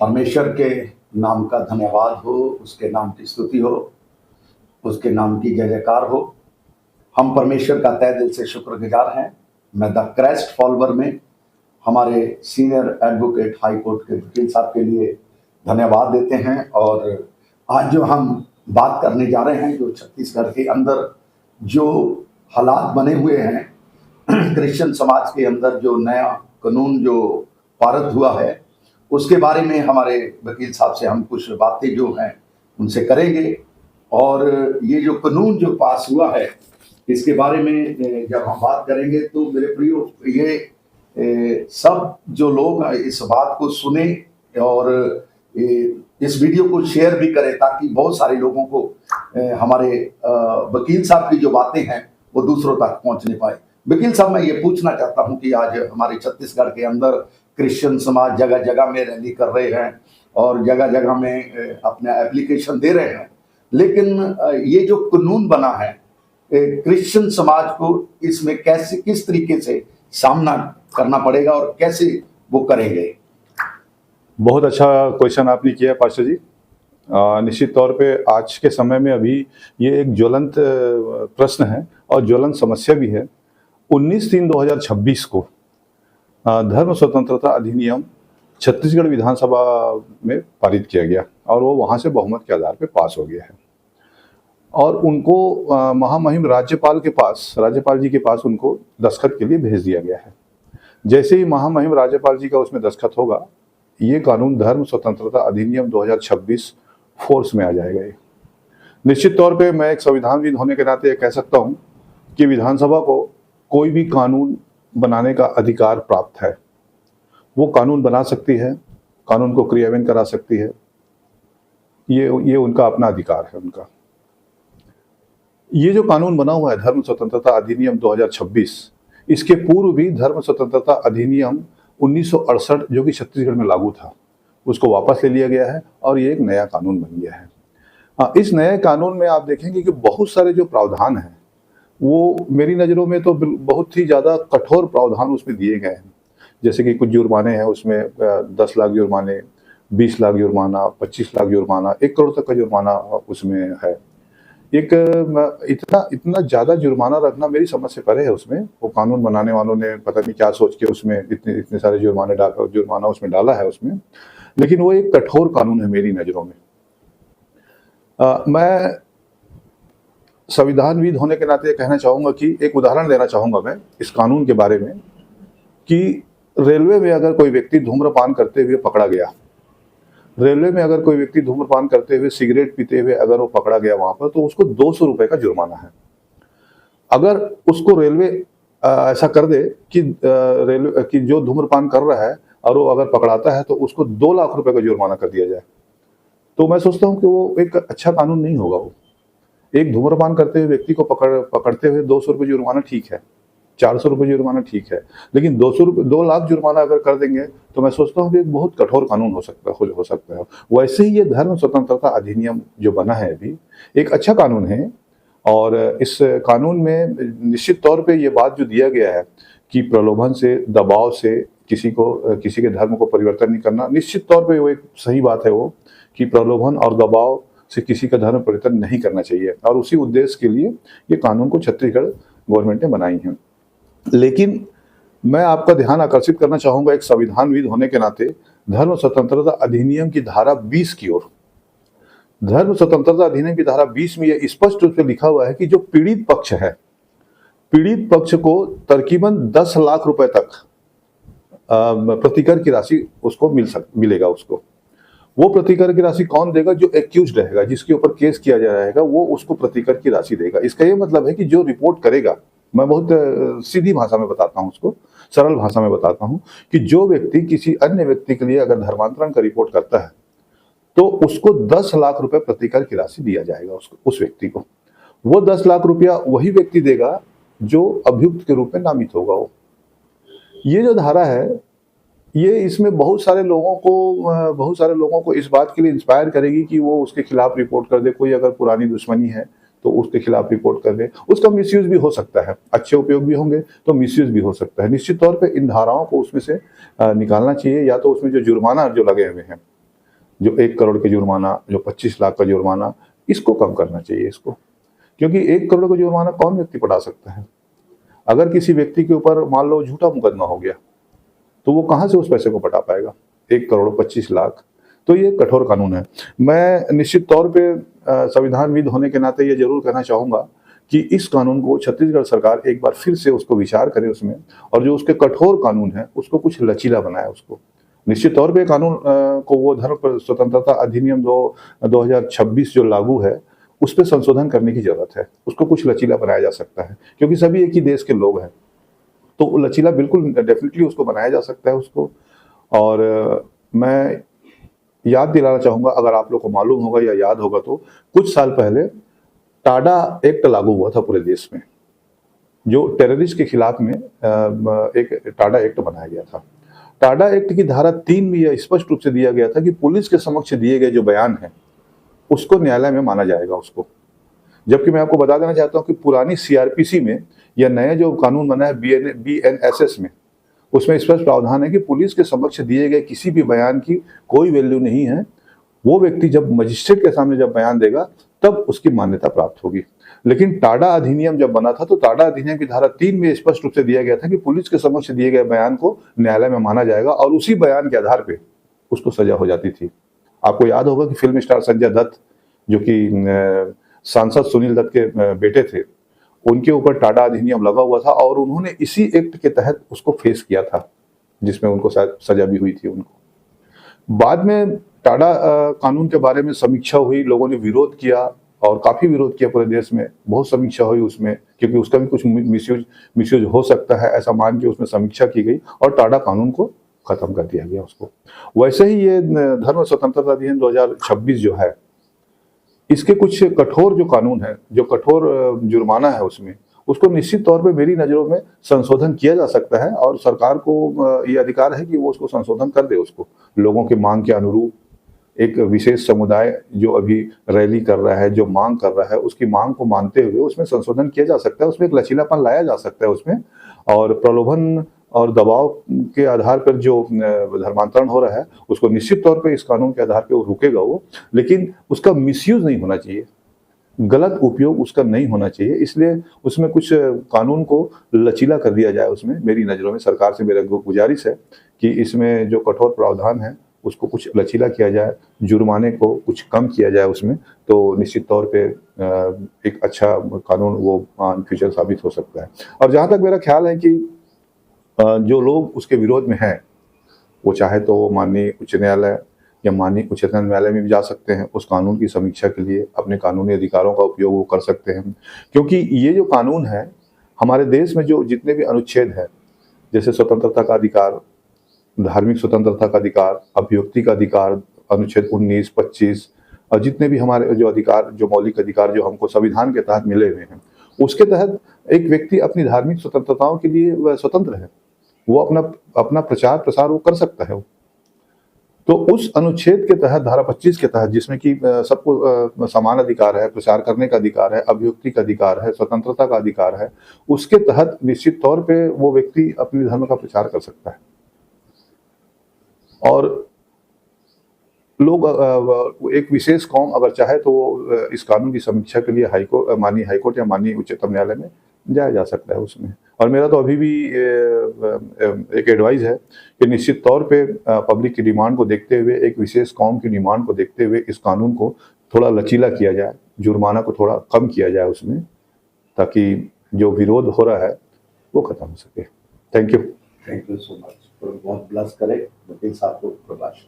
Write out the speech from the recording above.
परमेश्वर के नाम का धन्यवाद हो, उसके नाम की स्तुति हो, उसके नाम की जय जयकार हो। हम परमेश्वर का तहे दिल से शुक्रगुजार हैं। मैं द क्राइस्ट फॉलोवर में हमारे सीनियर एडवोकेट हाई कोर्ट के वकील साहब के लिए धन्यवाद देते हैं। और आज जो हम बात करने जा रहे हैं, जो छत्तीसगढ़ के अंदर जो हालात बने हुए हैं, क्रिश्चियन समाज के अंदर जो नया कानून जो पारित हुआ है, उसके बारे में हमारे वकील साहब से हम कुछ बातें जो हैं उनसे करेंगे। और ये जो कानून जो पास हुआ है, इसके बारे में जब हम बात करेंगे तो मेरे प्रियो, ये सब जो लोग इस बात को सुने और इस वीडियो को शेयर भी करें, ताकि बहुत सारे लोगों को हमारे वकील साहब की जो बातें हैं वो दूसरों तक पहुंचने पाए। वकील साहब, मैं ये पूछना चाहता हूं कि आज हमारे छत्तीसगढ़ के अंदर क्रिश्चियन समाज जगह जगह में रैली कर रहे हैं और जगह जगह में अपना एप्लीकेशन दे रहे हैं, लेकिन ये जो कानून बना है, क्रिश्चियन समाज को इसमें कैसे, किस तरीके से सामना करना पड़ेगा और कैसे वो करेंगे? बहुत अच्छा क्वेश्चन आपने किया पास्टर जी। निश्चित तौर पे आज के समय में अभी ये एक ज्वलंत प्रश्न है और ज्वलंत समस्या भी है। 19/3/2026 को धर्म स्वतंत्रता अधिनियम छत्तीसगढ़ विधानसभा में पारित किया गया और वो वहाँ से बहुमत के आधार पे पास हो गया है। और उनको महामहिम राज्यपाल जी के पास उनको दस्तखत के लिए भेज दिया गया है। जैसे ही महामहिम राज्यपाल जी का उसमें दस्तखत होगा, ये कानून धर्म स्वतंत्रता अधिनियम 2026 फोर्स में आ जाएगा। ये निश्चित तौर पे मैं एक संविधानविद होने के नाते कह सकता हूँ कि विधानसभा को कोई भी कानून बनाने का अधिकार प्राप्त है। वो कानून बना सकती है, कानून को क्रियान्वयन करा सकती है। ये उनका अपना अधिकार है उनका। ये जो कानून बना हुआ है धर्म स्वतंत्रता अधिनियम 2026, इसके पूर्व भी धर्म स्वतंत्रता अधिनियम 1968 जो कि छत्तीसगढ़ में लागू था, उसको वापस ले लिया गया है और ये एक नया कानून बन गया है। इस नए कानून में आप देखेंगे कि बहुत सारे जो प्रावधान हैं वो मेरी नज़रों में तो बहुत ही ज़्यादा कठोर प्रावधान उसमें दिए गए हैं। जैसे कि कुछ जुर्माने हैं उसमें, 10 लाख जुर्माने, 20 लाख जुर्माना, 25 लाख जुर्माना, 1 करोड़ तक का जुर्माना उसमें है। एक इतना ज़्यादा जुर्माना रखना मेरी समझ से परे है। उसमें वो कानून बनाने वालों ने पता नहीं क्या सोच के उसमें इतने सारे जुर्माना उसमें डाला है उसमें, लेकिन वो एक कठोर कानून है मेरी नज़रों में। मैं संविधानविद होने के नाते कहना चाहूँगा कि एक उदाहरण देना चाहूँगा मैं इस कानून के बारे में कि रेलवे में अगर कोई व्यक्ति धूम्रपान करते हुए पकड़ा गया, रेलवे में अगर कोई व्यक्ति धूम्रपान करते हुए, सिगरेट पीते हुए अगर वो पकड़ा गया वहाँ पर, तो उसको 200 रुपये का जुर्माना है। अगर उसको रेलवे ऐसा कर दे कि रेलवे की जो धूम्रपान कर रहा है और वो अगर पकड़ाता है तो उसको 2 लाख रुपए का जुर्माना कर दिया जाए, तो मैं सोचता हूँ कि वो एक अच्छा कानून नहीं होगा। वो एक धूम्रपान करते हुए व्यक्ति को पकड़ते हुए 200 रुपये जुर्माना ठीक है, 400 रुपये जुर्माना ठीक है, लेकिन 2 लाख जुर्माना अगर कर देंगे तो मैं सोचता हूँ कि एक बहुत कठोर कानून हो सकता है। वैसे ही ये धर्म स्वतंत्रता अधिनियम जो बना है अभी, एक अच्छा कानून है। और इस कानून में निश्चित तौर पे ये बात जो दिया गया है कि प्रलोभन से, दबाव से किसी के धर्म को परिवर्तन नहीं करना, निश्चित तौर पे वो एक सही बात है वो, कि प्रलोभन और दबाव से किसी का धर्म परिवर्तन नहीं करना चाहिए। और उसी उद्देश्य के लिए ये कानून को छत्तीसगढ़ गवर्नमेंट ने बनाई है। लेकिन मैं आपका ध्यान आकर्षित करना चाहूँगा एक संविधानविद होने के नाते धर्म स्वतंत्रता अधिनियम की धारा 20 की ओर। धर्म स्वतंत्रता अधिनियम की धारा 20 में यह स्पष्ट रूप से लिखा हुआ है कि जो पीड़ित पक्ष है, पीड़ित पक्ष को तकरीबन 10 लाख रुपए तक प्रतिकर की राशि उसको मिलेगा। उसको वो प्रतिकर की राशि कौन देगा? जो एक्यूज्ड रहेगा, जिसके ऊपर केस किया जा रहेगा, वो उसको प्रतिकर की राशि देगा। इसका ये मतलब है कि जो रिपोर्ट करेगा, मैं बहुत सीधी भाषा में बताता हूँ, उसको सरल भाषा में बताता हूँ, कि जो व्यक्ति किसी अन्य व्यक्ति के लिए अगर धर्मांतरण का रिपोर्ट करता है तो उसको 10 लाख रुपए प्रतिकर की राशि दिया जाएगा उस व्यक्ति को। वो 10 लाख रुपया वही व्यक्ति देगा जो अभियुक्त के रूप में नामित होगा। वो ये जो धारा है, ये इसमें बहुत सारे लोगों को इस बात के लिए इंस्पायर करेगी कि वो उसके खिलाफ रिपोर्ट कर दे। कोई अगर पुरानी दुश्मनी है तो उसके खिलाफ रिपोर्ट कर दे। उसका मिसयूज भी हो सकता है, अच्छे उपयोग भी होंगे तो मिसयूज भी हो सकता है। निश्चित तौर पे इन धाराओं को उसमें से निकालना चाहिए, या तो उसमें जो जुर्माना जो लगे हुए हैं जो 1 करोड़ के जुर्माना, जो 25 लाख का जुर्माना, इसको कम करना चाहिए इसको, क्योंकि 1 करोड़ का जुर्माना कौन व्यक्ति पटा सकता है। अगर किसी व्यक्ति के ऊपर मान लो झूठा मुकदमा हो गया तो वो कहाँ से उस पैसे को पटा पाएगा, 1 करोड़ 25 लाख। तो ये कठोर कानून है। मैं निश्चित तौर पे संविधानविद होने के नाते ये जरूर कहना चाहूँगा कि इस कानून को छत्तीसगढ़ सरकार एक बार फिर से उसको विचार करे उसमें, और जो उसके कठोर कानून है उसको कुछ लचीला बनाए उसको। निश्चित तौर पे कानून को वो धर्म स्वतंत्रता अधिनियम 2026 जो लागू है उस पर संशोधन करने की जरूरत है, उसको कुछ लचीला बनाया जा सकता है, क्योंकि सभी एक ही देश के लोग हैं। तो लचीला बिल्कुल डेफिनेटली उसको बनाया जा सकता है उसको। और मैं याद दिलाना चाहूँगा, अगर आप लोग को मालूम होगा या याद होगा तो कुछ साल पहले टाडा एक्ट लागू हुआ था पूरे देश में, जो टेररिस्ट के खिलाफ में एक टाडा एक्ट बनाया गया था। टाडा एक्ट की धारा 3 में यह स्पष्ट रूप से दिया गया था कि पुलिस के समक्ष दिए गए जो बयान है उसको न्यायालय में माना जाएगा उसको। जबकि मैं आपको बता देना चाहता हूँ कि पुरानी सीआरपीसी में या नया जो कानून बना है बीएनएसएस में, उसमें स्पष्ट प्रावधान है कि पुलिस के समक्ष दिए गए किसी भी बयान की कोई वैल्यू नहीं है। वो व्यक्ति जब मजिस्ट्रेट के सामने जब बयान देगा तब उसकी मान्यता प्राप्त होगी। लेकिन टाडा अधिनियम जब बना था तो टाडा अधिनियम की धारा 3 में स्पष्ट रूप से दिया गया था कि पुलिस के समक्ष दिए गए बयान को न्यायालय में माना जाएगा और उसी बयान के आधार पे उसको सजा हो जाती थी। आपको याद होगा कि फिल्म स्टार संजय दत्त, जो कि सांसद सुनील दत्त के बेटे थे, उनके ऊपर टाडा अधिनियम लगा हुआ था और उन्होंने इसी एक्ट के तहत उसको फेस किया था, जिसमें उनको सजा भी हुई थी उनको। बाद में टाडा कानून के बारे में समीक्षा हुई, लोगों ने विरोध किया और काफी विरोध किया पूरे देश में, बहुत समीक्षा हुई उसमें, क्योंकि उसका भी कुछ मिसयूज हो सकता है ऐसा मान के उसमें समीक्षा की गई और टाडा कानून को खत्म कर दिया गया उसको। वैसे ही ये धर्म स्वतंत्रता अधिनियम 2026 जो है, इसके कुछ कठोर जो कानून है, जो कठोर जुर्माना है उसमें, उसको निश्चित तौर पे मेरी नज़रों में संशोधन किया जा सकता है और सरकार को ये अधिकार है कि वो उसको संशोधन कर दे उसको, लोगों की मांग के अनुरूप। एक विशेष समुदाय जो अभी रैली कर रहा है, जो मांग कर रहा है, उसकी मांग को मानते हुए उसमें संशोधन किया जा सकता है, उसमें एक लचीलापन लाया जा सकता है उसमें। और प्रलोभन और दबाव के आधार पर जो धर्मांतरण हो रहा है उसको निश्चित तौर पे इस कानून के आधार पे वो रुकेगा वो, लेकिन उसका मिसयूज नहीं होना चाहिए, गलत उपयोग उसका नहीं होना चाहिए। इसलिए उसमें कुछ कानून को लचीला कर दिया जाए उसमें। मेरी नज़रों में सरकार से मेरा गुजारिश है कि इसमें जो कठोर प्रावधान है उसको कुछ लचीला किया जाए, जुर्माने को कुछ कम किया जाए उसमें, तो निश्चित तौर पे एक अच्छा कानून वो फ्यूचर साबित हो सकता है। और जहाँ तक मेरा ख्याल है कि जो लोग उसके विरोध में हैं, वो चाहे तो माननीय उच्च न्यायालय या माननीय उच्चतम न्यायालय में भी जा सकते हैं, उस कानून की समीक्षा के लिए अपने कानूनी अधिकारों का उपयोग वो कर सकते हैं। क्योंकि ये जो कानून है हमारे देश में, जो जितने भी अनुच्छेद हैं, जैसे स्वतंत्रता का अधिकार, धार्मिक स्वतंत्रता का अधिकार, अभिव्यक्ति का अधिकार, अनुच्छेद 19, 25 और जितने भी हमारे जो अधिकार, जो मौलिक अधिकार जो हमको संविधान के तहत मिले हुए हैं, उसके तहत एक व्यक्ति अपनी धार्मिक स्वतंत्रताओं के लिए वह स्वतंत्र है, वो अपना प्रचार प्रसार वो कर सकता है। तो उस अनुच्छेद के तहत, धारा 25 के तहत, जिसमें कि सबको समान अधिकार है, प्रचार करने का अधिकार है, अभिव्यक्ति का अधिकार है, स्वतंत्रता का अधिकार है, उसके तहत निश्चित तौर पे वो व्यक्ति अपने धर्म का प्रचार कर सकता है। और लोग, एक विशेष कौम अगर चाहे तो वो इस कानून की समीक्षा के लिए माननीय हाईकोर्ट या माननीय उच्चतम न्यायालय में जाया जा सकता है उसमें। और मेरा तो अभी भी एक एडवाइस है कि निश्चित तौर पे पब्लिक की डिमांड को देखते हुए, एक विशेष कौम की डिमांड को देखते हुए इस कानून को थोड़ा लचीला किया जाए, जुर्माना को थोड़ा कम किया जाए उसमें, ताकि जो विरोध हो रहा है वो खत्म हो सके। Thank you so much. बहुत ब्लस करे वकील साहब को प्रकाश।